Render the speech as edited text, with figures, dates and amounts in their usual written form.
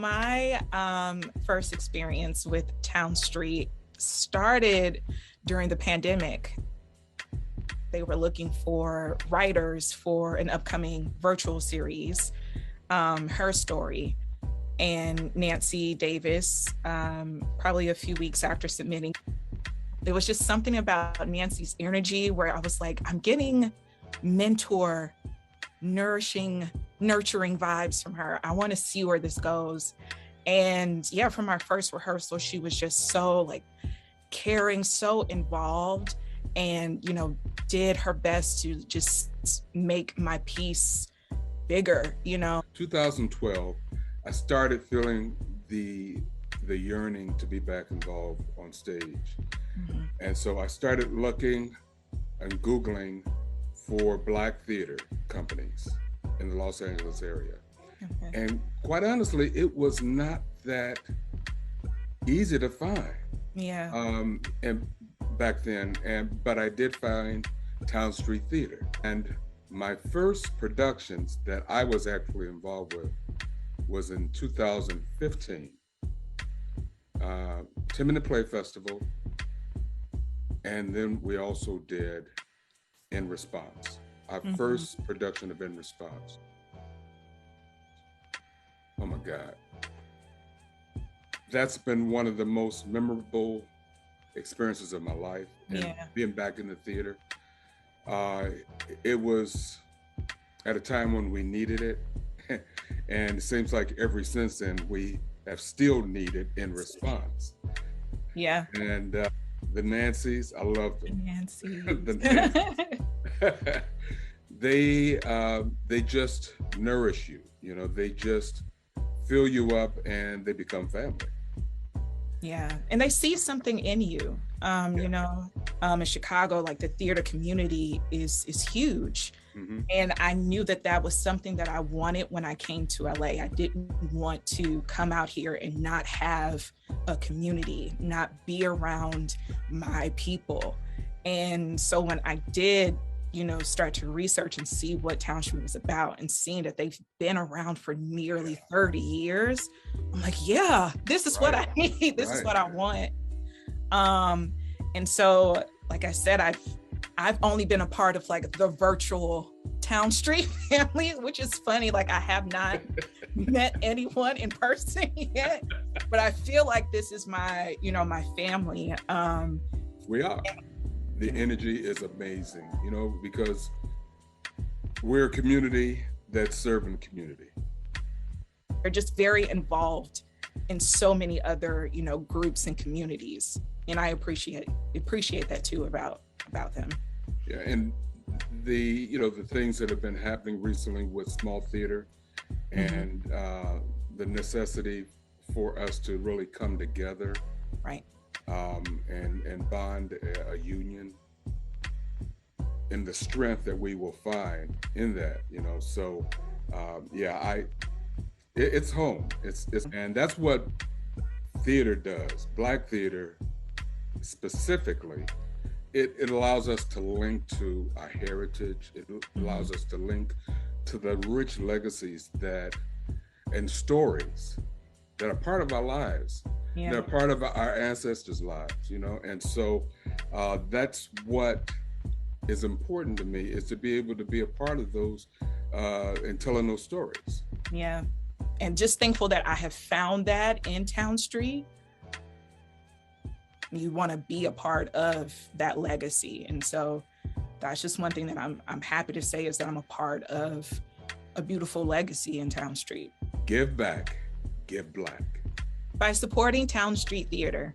My first experience with Town Street started during the pandemic. They were looking for writers for an upcoming virtual series, Her Story. And Nancy Davis, probably a few weeks after submitting, there was just something about Nancy's energy where I was like, I'm getting mentor, nurturing vibes from her. I want to see where this goes. And yeah, from our first rehearsal, she was just so like caring, so involved, and, you know, did her best to just make my piece bigger, you know. 2012, I started feeling the yearning to be back involved on stage. Mm-hmm. And so I started looking and Googling for Black theater companies in the Los Angeles area. Okay. And quite honestly, it was not that easy to find. Yeah. And back then, but I did find Town Street Theater. And my first productions that I was actually involved with was in 2015. Tim and the Play Festival. And then we also did In Response, our first production of In Response. Oh my God. That's been one of the most memorable experiences of my life. And being back in the theater. It was at a time when we needed it. And it seems like ever since then, we have still needed In Response. Yeah. And the Nancys, I love them. The Nancys. They just nourish you. You know, they just fill you up and they become family. Yeah, and they see something in you. You know, in Chicago, like the theater community is huge. Mm-hmm. And I knew that that was something that I wanted when I came to LA. I didn't want to come out here and not have a community, not be around my people. And so when I did, you know, start to research and see what Town Street was about and seeing that they've been around for nearly 30 years, I'm like, yeah, this is what I need. This is what I want. And so, like I said, I've only been a part of like the virtual Town Street family, which is funny. Like I have not met anyone in person yet, but I feel like this is my, you know, my family. We are. The energy is amazing, you know, because we're a community that's serving the community. They're just very involved in so many other, you know, groups and communities. And I appreciate that too about them. Yeah, and the things that have been happening recently with small theater and the necessity for us to really come together. Right. And bond a union, and the strength that we will find in that, you know. So, it's home. It's and that's what theater does. Black theater, specifically, it allows us to link to our heritage. It allows us to link to the rich legacies and stories that are part of our lives. Yeah. They're part of our ancestors' lives, you know? And so that's what is important to me, is to be able to be a part of those and telling those stories. Yeah. And just thankful that I have found that in Town Street. You want to be a part of that legacy. And so that's just one thing that I'm happy to say, is that I'm a part of a beautiful legacy in Town Street. Give back, give Black. By supporting Town Street Theater.